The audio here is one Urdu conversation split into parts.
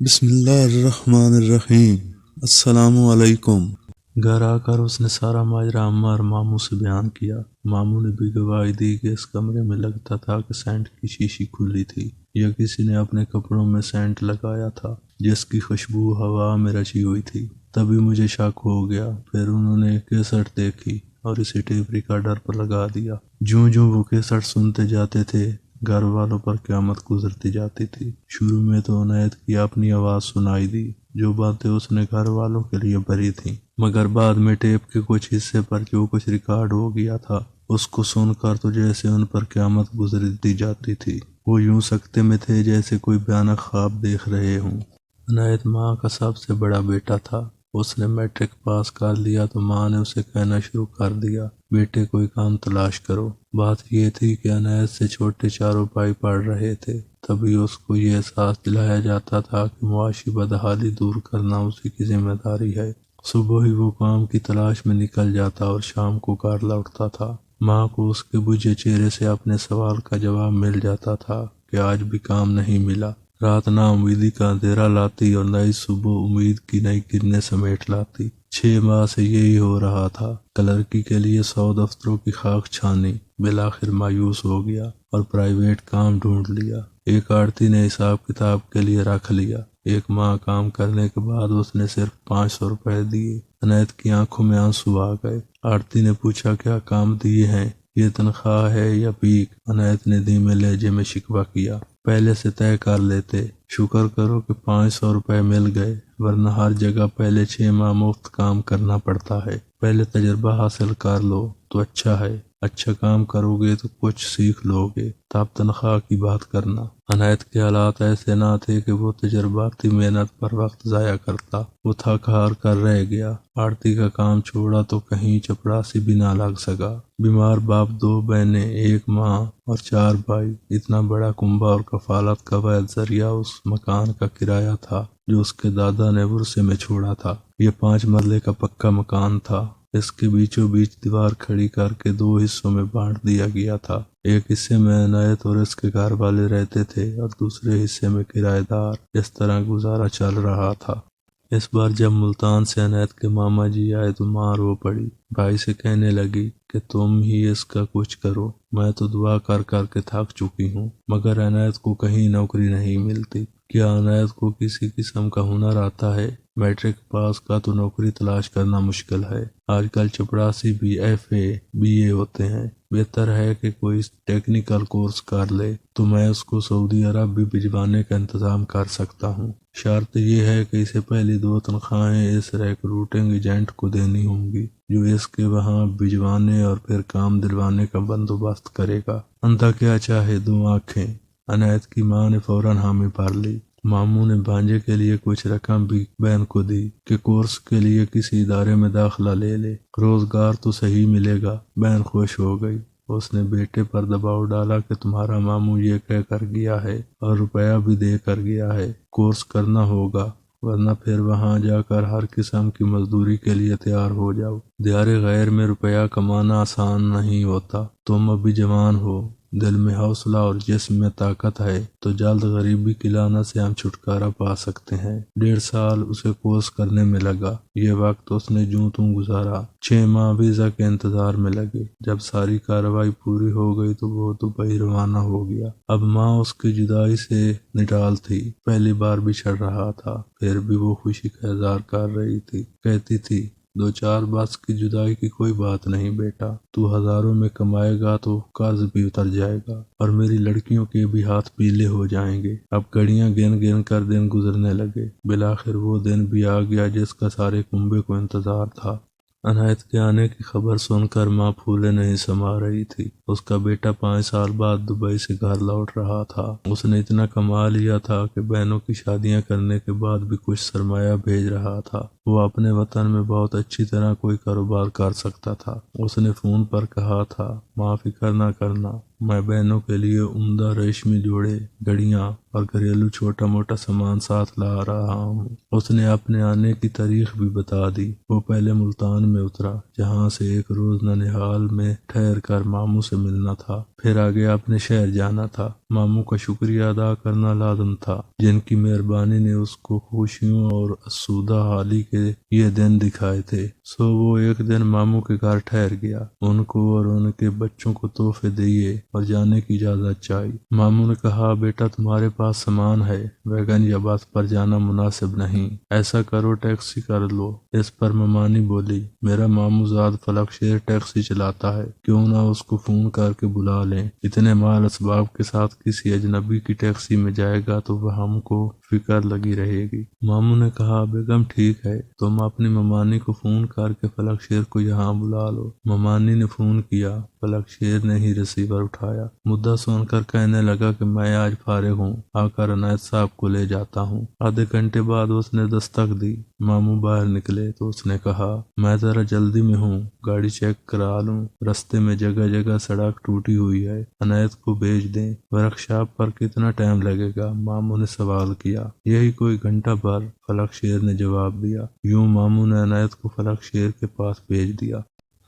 بسم اللہ الرحمن الرحیم۔ السلام علیکم۔ گھر آ کر اس نے سارا ماجرا اماں اور ماموں سے بیان کیا۔ ماموں نے بھی گواہی دی کہ اس کمرے میں لگتا تھا کہ سینٹ کی شیشی کھلی تھی یا کسی نے اپنے کپڑوں میں سینٹ لگایا تھا جس کی خوشبو ہوا میں رچی ہوئی تھی۔ تبھی مجھے شک ہو گیا۔ پھر انہوں نے کیسٹ دیکھی اور اسے ٹیپ ریکارڈر پر لگا دیا۔ جوں جوں وہ کیسٹ سنتے جاتے تھے گھر والوں پر قیامت گزرتی جاتی تھی۔ شروع میں تو عنایت کی اپنی آواز سنائی دی، جو باتیں اس نے گھر والوں کے لیے بھری تھیں، مگر بعد میں ٹیپ کے کچھ حصے پر جو کچھ ریکارڈ ہو گیا تھا اس کو سن کر تو جیسے ان پر قیامت گزرتی جاتی تھی۔ وہ یوں سکتے میں تھے جیسے کوئی بھیانک خواب دیکھ رہے ہوں۔ عنایت ماں کا سب سے بڑا بیٹا تھا۔ اس نے میٹرک پاس کر لیا تو ماں نے اسے کہنا شروع کر دیا، بیٹے کوئی کام تلاش کرو۔ بات یہ تھی کہ عنایت سے چھوٹے چاروں بھائی پڑھ رہے تھے، تبھی اس کو یہ احساس دلایا جاتا تھا کہ معاشی بدحالی دور کرنا اسی کی ذمہ داری ہے۔ صبح ہی وہ کام کی تلاش میں نکل جاتا اور شام کو گھر لوٹتا تھا۔ ماں کو اس کے بجھے چہرے سے اپنے سوال کا جواب مل جاتا تھا کہ آج بھی کام نہیں ملا۔ رات نا امیدی کا اندھیرا لاتی اور نئی صبح امید کی نئی کرنیں سمیٹ لاتی۔ 6 ماہ سے یہی ہو رہا تھا۔ کلرکی کے لیے 100 دفتروں کی خاک چھانی، بالآخر مایوس ہو گیا اور پرائیویٹ کام ڈھونڈ لیا۔ ایک آڑتی نے حساب کتاب کے لیے رکھ لیا۔ 1 ماہ کام کرنے کے بعد اس نے صرف 500 روپے دیے۔ عنایت کی آنکھوں میں آنسو آ گئے۔ آڑتی نے پوچھا کیا کام دیے ہیں؟ یہ تنخواہ ہے یا بھیک؟ عنایت نے دھیمے لہجے میں شکوہ کیا۔ پہلے سے طے کر لیتے، شکر کرو کہ 500 روپے مل گئے، ورنہ ہر جگہ پہلے 6 ماہ مفت کام کرنا پڑتا ہے۔ پہلے تجربہ حاصل کر لو تو اچھا ہے، اچھا کام کرو گے تو کچھ سیکھ لو گے، تب تنخواہ کی بات کرنا۔ عنایت کے حالات ایسے نہ تھے کہ وہ تجرباتی محنت پر وقت ضائع کرتا۔ وہ تھک ہار کر رہ گیا۔ آڑتی کا کام چھوڑا تو کہیں چپڑاسی بھی نہ لگ سکا۔ بیمار باپ، 2 بہنیں، 1 ماں اور 4 بھائی، اتنا بڑا کنبہ اور کفالت کا واحد ذریعہ اس مکان کا کرایہ تھا جو اس کے دادا نے ورثے میں چھوڑا تھا۔ یہ 5 مرلے کا پکا مکان تھا۔ اس کے بیچوں بیچ دیوار کھڑی کر کے 2 حصوں میں بانٹ دیا گیا تھا۔ ایک حصے میں عنایت اور اس کے گھر والے رہتے تھے اور دوسرے حصے میں کرایہ دار۔ اس طرح گزارا چل رہا تھا۔ اس بار جب ملتان سے عنایت کے ماما جی آئے تو ماں رو پڑی۔ بھائی سے کہنے لگی کہ تم ہی اس کا کچھ کرو، میں تو دعا کر کر کے تھک چکی ہوں، مگر عنایت کو کہیں نوکری نہیں ملتی۔ کیا عنایت کو کسی قسم کا ہنر آتا ہے؟ میٹرک پاس کا تو نوکری تلاش کرنا مشکل ہے۔ آج کل چپڑاسی بھی FA BA ہوتے ہیں۔ بہتر ہے کہ کوئی ٹیکنیکل کورس کر لے تو میں اس کو سعودی عرب بھی بھجوانے کا انتظام کر سکتا ہوں۔ شرط یہ ہے کہ اسے پہلی 2 تنخواہیں اس ریکروٹنگ ایجنٹ کو دینی ہوں گی جو اس کے وہاں بھجوانے اور پھر کام دلوانے کا بندوبست کرے گا۔ اندھا کیا چاہے 2 آنکھیں۔ عنایت کی ماں نے فوراً حامی بھر لی۔ ماموں نے بھانجے کے لیے کچھ رقم بھی بہن کو دی کہ کورس کے لیے کسی ادارے میں داخلہ لے لے، روزگار تو صحیح ملے گا۔ بہن خوش ہو گئی۔ اس نے بیٹے پر دباؤ ڈالا کہ تمہارا ماموں یہ کہہ کر گیا ہے اور روپیہ بھی دے کر گیا ہے، کورس کرنا ہوگا، ورنہ پھر وہاں جا کر ہر قسم کی مزدوری کے لیے تیار ہو جاؤ۔ دیار غیر میں روپیہ کمانا آسان نہیں ہوتا۔ تم ابھی جوان ہو، دل میں حوصلہ اور جسم میں طاقت ہے تو جلد غریبی کی لعنت سے ہم چھٹکارا پا سکتے ہیں۔ 1.5 سال اسے کورس کرنے میں لگا۔ یہ وقت اس نے جوں توں گزارا۔ 6 ماہ ویزا کے انتظار میں لگے۔ جب ساری کارروائی پوری ہو گئی تو وہ دبئی روانہ ہو گیا۔ اب ماں اس کی جدائی سے نڈال تھی۔ پہلی بار بچھڑ رہا تھا، پھر بھی وہ خوشی کا اظہار کر رہی تھی۔ کہتی تھی 2-4 برس کی جدائی کی کوئی بات نہیں بیٹا، تو ہزاروں میں کمائے گا تو قرض بھی اتر جائے گا اور میری لڑکیوں کے بھی ہاتھ پیلے ہو جائیں گے۔ اب گھڑیاں گن گن کر دن گزرنے لگے۔ بالآخر وہ دن بھی آ گیا جس کا سارے کنبے کو انتظار تھا۔ عنایت کے آنے کی خبر سن کر ماں پھولے نہیں سما رہی تھی۔ اس کا بیٹا 5 سال بعد دبئی سے گھر لوٹ رہا تھا۔ اس نے اتنا کما لیا تھا کہ بہنوں کی شادیاں کرنے کے بعد بھی کچھ سرمایہ بھیج رہا تھا۔ وہ اپنے وطن میں بہت اچھی طرح کوئی کاروبار کر سکتا تھا۔ اس نے فون پر کہا تھا ماں فکر نہ کرنا، میں بہنوں کے لیے عمدہ ریشمی جوڑے، گھڑیاں اور گھریلو چھوٹا موٹا سامان ساتھ لا رہا ہوں۔ اس نے اپنے آنے کی تاریخ بھی بتا دی۔ وہ پہلے ملتان میں اترا، جہاں سے ایک روز ننہال میں ٹھہر کر ماموں سے ملنا تھا، پھر آگے اپنے شہر جانا تھا۔ ماموں کا شکریہ ادا کرنا لازم تھا، جن کی مہربانی نے اس کو خوشیوں اور آسودہ حالی کے یہ دن دکھائے تھے۔ سو وہ ایک دن ماموں کے گھر ٹھہر گیا، ان کو اور ان کے بچوں کو تحفے دیے اور جانے کی اجازت چاہی۔ ماموں نے کہا، بیٹا تمہارے پاس سامان ہے، ویگن یا بس پر جانا مناسب نہیں، ایسا کرو ٹیکسی کر لو۔ اس پر ممانی بولی، میرا ماموں زاد فلک شیر ٹیکسی چلاتا ہے، کیوں نہ اس کو فون کر کے بلا لیں؟ اتنے مال اسباب کے ساتھ کسی اجنبی کی ٹیکسی میں جائے گا تو وہ ہم کو فکر لگی رہے گی۔ ماموں نے کہا، بیگم ٹھیک ہے، تم اپنی ممانی کو فون کر کے فلک شیر کو یہاں بلا لو۔ ممانی نے فون کیا، فلک شیر نے ہی ریسیور اٹھایا۔ مدعا سن کر کہنے لگا کہ میں آج فارغ ہوں، آ کر عنایت صاحب کو لے جاتا ہوں۔ آدھے گھنٹے بعد اس نے دستک دی۔ ماموں باہر نکلے تو اس نے کہا، میں ذرا جلدی میں ہوں، گاڑی چیک کرا لوں، رستے میں جگہ جگہ سڑک ٹوٹی ہوئی ہے، عنایت کو بھیج دیں۔ ورک شاپ پر کتنا ٹائم لگے گا؟ ماموں نے سوال کیا۔ یہی کوئی گھنٹہ بھر، فلک شیر نے جواب دیا۔ یوں ماموں نے عنایت کو فلک شیر کے پاس بھیج دیا۔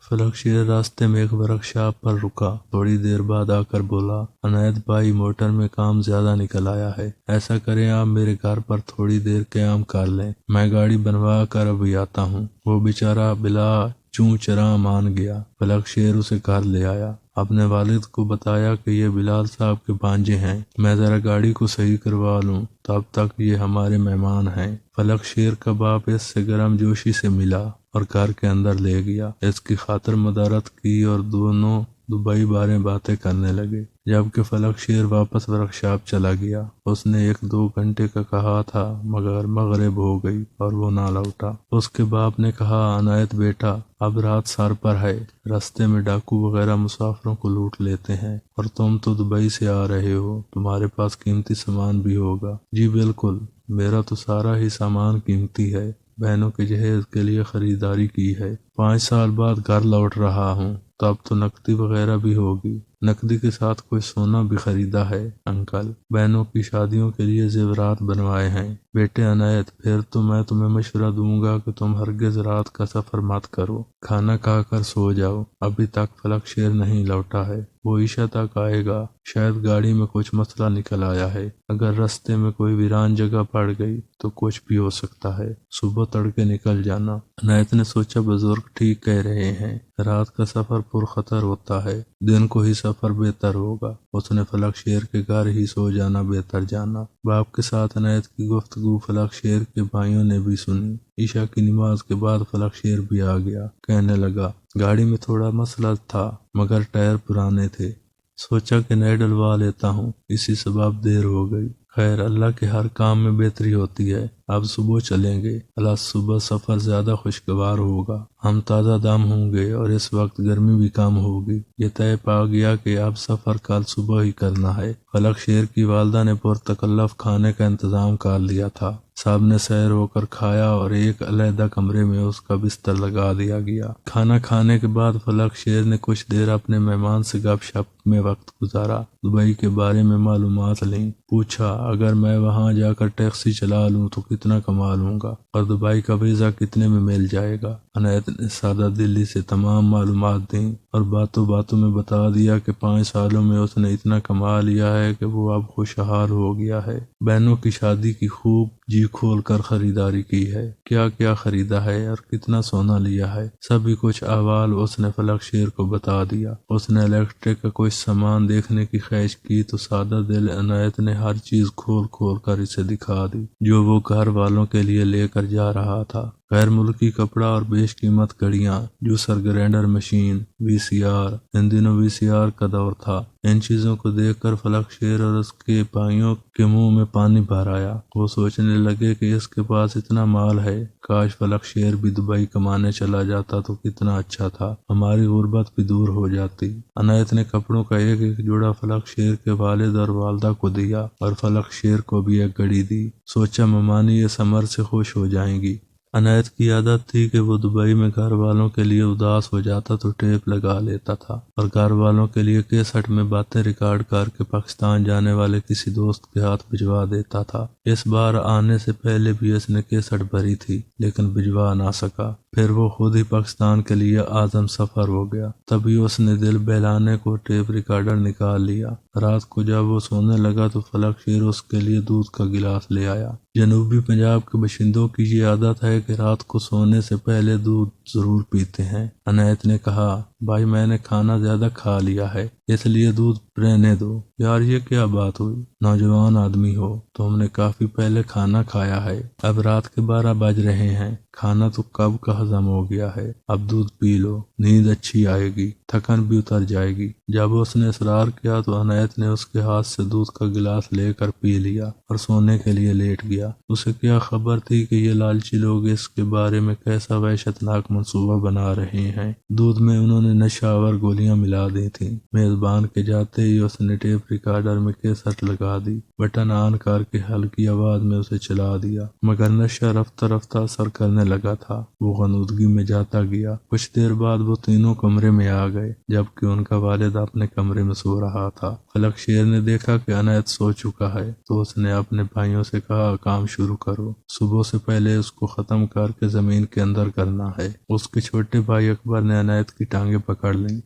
فلک شیر راستے میں ایک ورک شاپ پر رکا، تھوڑی دیر بعد آ کر بولا، عنایت بھائی موٹر میں کام زیادہ نکل آیا ہے، ایسا کریں آپ میرے گھر پر تھوڑی دیر قیام کر لیں، میں گاڑی بنوا کر ابھی آتا ہوں۔ وہ بیچارہ بلا چوں چراں مان گیا۔ فلک شیر اسے گھر لے آیا، اپنے والد کو بتایا کہ یہ بلال صاحب کے بھانجے ہیں، میں ذرا گاڑی کو صحیح کروا لوں، تب تک یہ ہمارے مہمان ہیں۔ فلک شیر کا باپ اس سے گرم جوشی سے ملا اور گھر کے اندر لے گیا، اس کی خاطر مدارت کی اور دونوں دبئی بارے باتیں کرنے لگے۔ جبکہ فلک شیر واپس ورک شاپ چلا گیا، اس نے 1-2 گھنٹے کا کہا تھا، مگر مغرب ہو گئی اور وہ نہ لوٹا۔ اس کے باپ نے کہا، عنایت بیٹا اب رات سر پر ہے، راستے میں ڈاکو وغیرہ مسافروں کو لوٹ لیتے ہیں، اور تم تو دبئی سے آ رہے ہو، تمہارے پاس قیمتی سامان بھی ہوگا۔ جی بالکل، میرا تو سارا ہی سامان قیمتی ہے، بہنوں کے جہیز کے لیے خریداری کی ہے، 5 سال بعد گھر لوٹ رہا ہوں، تو اب تو نقدی وغیرہ بھی ہوگی۔ نقدی کے ساتھ کوئی سونا بھی خریدا ہے انکل، بہنوں کی شادیوں کے لیے زیورات بنوائے ہیں۔ بیٹے عنایت، پھر تو میں تمہیں مشورہ دوں گا کہ تم ہرگز رات کا سفر مت کرو، کھانا کھا کر سو جاؤ۔ ابھی تک فلک شیر نہیں لوٹا ہے، وہ عشاء تک آئے گا، شاید گاڑی میں کچھ مسئلہ نکل آیا ہے، اگر راستے میں کوئی ویران جگہ پڑ گئی تو کچھ بھی ہو سکتا ہے، صبح تڑکے نکل جانا۔ عنایت نے سوچا، بزرگ ٹھیک کہہ رہے ہیں، رات کا سفر پرخطر ہوتا ہے، دن کو ہی سفر بہتر ہوگا۔ اس نے فلک شیر کے گھر ہی سو جانا بہتر جانا۔ باپ کے ساتھ عنایت کی گفتگو فلک شیر کے بھائیوں نے بھی سنی۔ عشاء کی نماز کے بعد فلک شیر بھی آ گیا، کہنے لگا، گاڑی میں تھوڑا مسئلہ تھا، مگر ٹائر پرانے تھے، سوچا کہ نئے ڈلوا لیتا ہوں، اسی سبب دیر ہو گئی۔ خیر، اللہ کے ہر کام میں بہتری ہوتی ہے، اب صبح چلیں گے، اللہ صبح سفر زیادہ خوشگوار ہوگا، ہم تازہ دم ہوں گے اور اس وقت گرمی بھی کم ہوگی۔ یہ طے پا گیا کہ اب سفر کل صبح ہی کرنا ہے۔ فلک شیر کی والدہ نے پرتکلف کھانے کا انتظام کر لیا تھا، سب نے سیر ہو کر کھایا اور ایک علیحدہ کمرے میں اس کا بستر لگا دیا گیا۔ کھانا کھانے کے بعد فلک شیر نے کچھ دیر اپنے مہمان سے گپ شپ میں وقت گزارا، دبئی کے بارے میں معلومات لیں، پوچھا اگر میں وہاں جا کر ٹیکسی چلا لوں تو کتنا کما لوں گا اور دبئی کا ویزا کتنے میں مل جائے گا۔ عنایت نے سادہ دلی سے تمام معلومات دیں اور باتوں باتوں میں بتا دیا کہ 5 سالوں میں اس نے اتنا کما لیا ہے کہ وہ اب خوشحال ہو گیا ہے، بہنوں کی شادی کی خوب جی کھول کر خریداری کی ہے، کیا کیا خریدا ہے اور کتنا سونا لیا ہے، سبھی کچھ احوال اس نے فلک شیر کو بتا دیا۔ اس نے الیکٹرک کا کچھ سامان دیکھنے کی خواہش کی تو سادہ دل عنایت نے ہر چیز کھول کھول کر اسے دکھا دی جو وہ گھر والوں کے لیے لے کر جا رہا تھا۔ غیر ملکی کپڑا اور بیش قیمت گھڑیاں، جوسر گرینڈر مشین، VCR، ان دنوں VCR کا دور تھا۔ ان چیزوں کو دیکھ کر فلک شیر اور اس کے بھائیوں کے منہ میں پانی بھر آیا۔ وہ سوچنے لگے کہ اس کے پاس اتنا مال ہے، کاش فلک شیر بھی دبئی کمانے چلا جاتا تو کتنا اچھا تھا، ہماری غربت بھی دور ہو جاتی۔ عنایت نے کپڑوں کا ایک ایک جوڑا فلک شیر کے والد اور والدہ کو دیا اور فلک شیر کو بھی ایک گھڑی دی، سوچا ممانی اس امر سے خوش ہو جائیں گی۔ عنایت کی عادت تھی کہ وہ دبئی میں گھر والوں کے لیے اداس ہو جاتا تو ٹیپ لگا لیتا تھا اور گھر والوں کے لیے کیسٹ میں باتیں ریکارڈ کر کے پاکستان جانے والے کسی دوست کے ہاتھ بھجوا دیتا تھا۔ اس بار آنے سے پہلے بھی اس نے کیسٹ بھری تھی لیکن بھجوا نہ سکا۔ پھر وہ خود ہی پاکستان کے لیے عازم سفر ہو گیا۔ تبھی اس نے دل بہلانے کو ٹیپ ریکارڈر نکال لیا۔ رات کو جب وہ سونے لگا تو فلک شیر اس کے لیے دودھ کا گلاس لے آیا۔ جنوبی پنجاب کے باشندوں کی یہ عادت ہے کہ رات کو سونے سے پہلے دودھ ضرور پیتے ہیں۔ عنایت نے کہا، بھائی میں نے کھانا زیادہ کھا لیا ہے اس لیے دودھ رہنے دو۔ یار یہ کیا بات ہوئی؟ نوجوان آدمی ہو، تم نے کافی پہلے کھانا کھایا ہے، اب رات کے 12 بج رہے ہیں، کھانا تو کب کا ہضم ہو گیا ہے، اب دودھ پی لو، نیند اچھی آئے گی، تھکن بھی اتر جائے گی۔ جب اس نے اصرار کیا تو عنایت نے اس کے ہاتھ سے دودھ کا گلاس لے کر پی لیا اور سونے کے لیے لیٹ گیا۔ اسے کیا خبر تھی کہ یہ لالچی لوگ اس کے بارے میں کیسا وحشتناک منصوبہ بنا رہے ہیں۔ دودھ میں انہوں نے نشہ آور گولیاں ملا دی تھیں۔ میزبان کے جاتے ہی اس نے ٹیپ ریکارڈر میں کیسٹ لگا دی، بٹن آن کر کے ہلکی آواز میں اسے چلا دیا، مگر نشہ رفتہ رفتہ اثر کرنے لگا تھا۔ وہ غنودگی میں جاتا گیا۔ کچھ دیر بعد وہ تینوں کمرے میں آ گئے، جبکہ ان کا والد اپنے کمرے میں سو رہا تھا۔ فلک شیر نے دیکھا کہ عنایت سو چکا ہے تو اس نے اپنے بھائیوں سے کہا، کام شروع کرو، صبح سے پہلے اس کو ختم کر کے زمین کے اندر کرنا ہے۔ اس کے چھوٹے بھائی اکبر نے عنایت کی ٹانگیں پکڑ لیں۔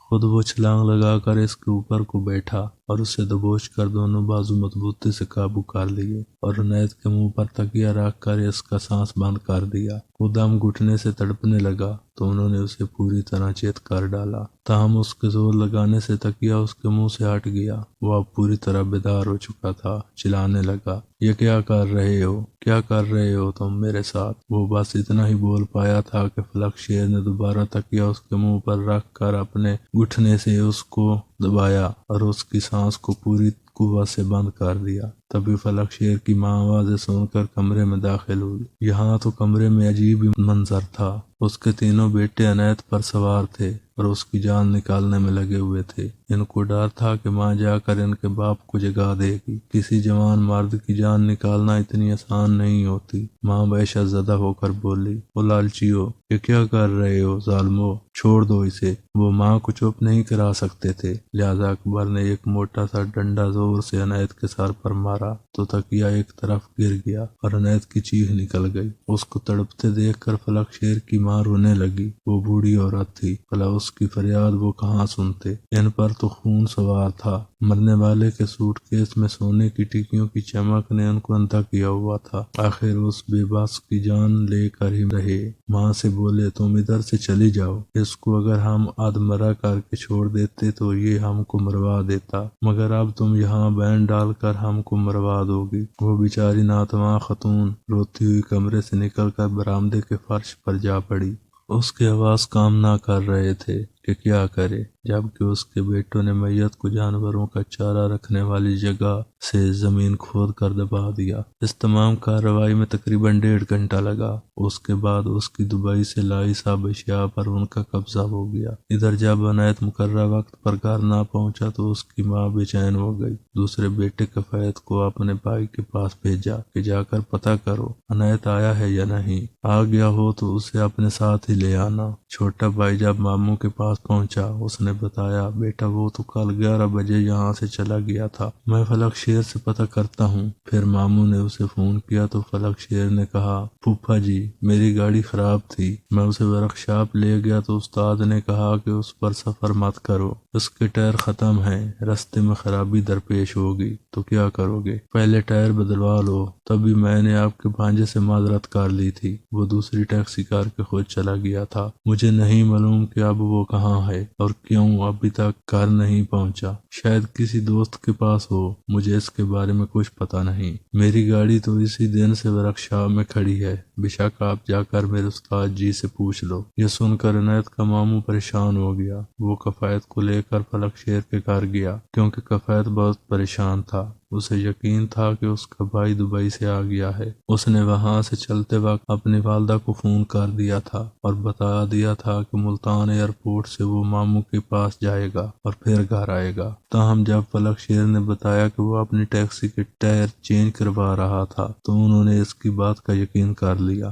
خود وہ چھلانگ لگا کر اس کے اوپر کو بیٹھا اور اسے دبوچ کر دونوں بازو مضبوطی سے قابو کر لیے اور عنایت کے منہ پر تکیہ رکھ کر اس کا سانس بند کر دیا۔ وہ دم گھٹنے سے تڑپنے لگا تو انہوں نے اسے پوری طرح چیت کر ڈالا، تاہم اس کے زور لگانے سے تکیہ اس کے منہ سے ہٹ گیا۔ وہ اب پوری طرح بیدار ہو چکا تھا، چلانے لگا، یہ کیا کر رہے ہو، کیا کر رہے ہو تم میرے ساتھ؟ وہ بس اتنا ہی بول پایا تھا کہ فلک شیر نے دوبارہ تکیہ اس کے منہ پر رکھ کر اپنے گھٹنے سے اس کو دبایا اور اس کی سانس کو پوری قوت سے بند کر دیا۔ تبھی فلک شیر کی ماں آوازیں سن کر کمرے میں داخل ہوئی۔ یہاں تو کمرے میں عجیب ہی منظر تھا۔ اس کے تینوں بیٹے عنایت پر سوار تھے اور اس کی جان نکالنے میں لگے ہوئے تھے۔ ان کو ڈر تھا کہ ماں جا کر ان کے باپ کو جگا دے گی۔ کسی جوان مرد کی جان نکالنا اتنی آسان نہیں ہوتی۔ ماں وحشت زدہ ہو کر بولی، او لالچیو، یہ کیا کر رہے ہو ظالمو، چھوڑ دو اسے۔ وہ ماں کو چپ نہیں کرا سکتے تھے، لہذا اکبر نے ایک موٹا سا ڈنڈا زور سے عنایت کے سر پر مارا تو تکیہ ایک طرف گر گیا اور عنایت کی چیخ نکل گئی۔ اس کو تڑپتے دیکھ کر فلک شیر کی ماں رونے لگی۔ وہ بوڑھی عورت تھی، بھلا اس کی فریاد وہ کہاں سنتے؟ ان پر تو خون سوار تھا۔ مرنے والے کے سوٹ کیس میں سونے کی ٹکیوں کی چمک نے ان کو اندھا کیا ہوا تھا۔ آخر اس بے بس کی جان لے کر ہی رہے۔ ماں سے بولے، تم ادھر سے چلی جاؤ، اس کو اگر ہم ادمرا کر کے چھوڑ دیتے تو یہ ہم کو مروا دیتا، مگر اب تم یہاں بین ڈال کر ہم کو مروا دو گی۔ وہ بیچاری ناتواں خاتون روتی ہوئی کمرے سے نکل کر برآمدے کے فرش پر جا پڑی۔ اس کے آواز کام نہ کر رہے تھے کہ کیا کرے، جبکہ اس کے بیٹوں نے میت کو جانوروں کا چارہ رکھنے والی جگہ سے زمین کھود کر دبا دیا۔ اس تمام کارروائی میں تقریباً 1.5 گھنٹہ لگا۔ اس کے بعد اس کی دبئی سے لائی سب اشیاء پر ان کا قبضہ ہو گیا۔ ادھر جب عنایت مقررہ وقت پر گھر نہ پہنچا تو اس کی ماں بے چین ہو گئی۔ دوسرے بیٹے کفایت کو اپنے بھائی کے پاس بھیجا کہ جا کر پتہ کرو عنایت آیا ہے یا نہیں، آ گیا ہو تو اسے اپنے ساتھ ہی لے آنا۔ چھوٹا بھائی جب ماموں کے پاس پہنچا، اس نے بتایا، بیٹا وہ تو کل 11 بجے یہاں سے چلا گیا تھا، میں فلک شیر سے پتہ کرتا ہوں۔ پھر ماموں نے اسے فون کیا تو فلک شیر نے کہا، پھوپھا جی میری گاڑی خراب تھی، میں اسے ورک شاپ لے گیا تو استاد نے کہا کہ اس پر سفر مت کرو، اس کے ٹائر ختم ہیں، رستے میں خرابی درپیش ہوگی تو کیا کرو گے، پہلے ٹائر بدلوا لو۔ تبھی میں نے آپ کے بھانجے سے معذرت کر لی تھی، وہ دوسری ٹیکسی کر کے خود چلا گیا تھا۔ مجھے نہیں معلوم کہ اب وہ کہاں ہے اور کیوں ابھی تک گھر نہیں پہنچا، شاید کسی دوست کے پاس ہو، مجھے اس کے بارے میں کچھ پتہ نہیں۔ میری گاڑی تو اسی دن سے ورک شاپ میں کھڑی ہے، بے شک آپ جا کر میرے استاد جی سے پوچھ لو۔ یہ سن کر عنایت کا ماموں پریشان ہو گیا۔ وہ کفایت کو لے کر فلک شیر کے گھر گیا، کیونکہ کفایت بہت پریشان تھا۔ اسے یقین تھا کہ اس کا بھائی دبئی سے آ گیا ہے۔ اس نے وہاں سے چلتے وقت اپنی والدہ کو فون کر دیا تھا اور بتا دیا تھا کہ ملتان ایئرپورٹ سے وہ ماموں کے پاس جائے گا اور پھر گھر آئے گا۔ تاہم جب فلک شیر نے بتایا کہ وہ اپنی ٹیکسی کے ٹائر چینج کروا رہا تھا تو انہوں نے اس کی بات کا یقین کر لیا۔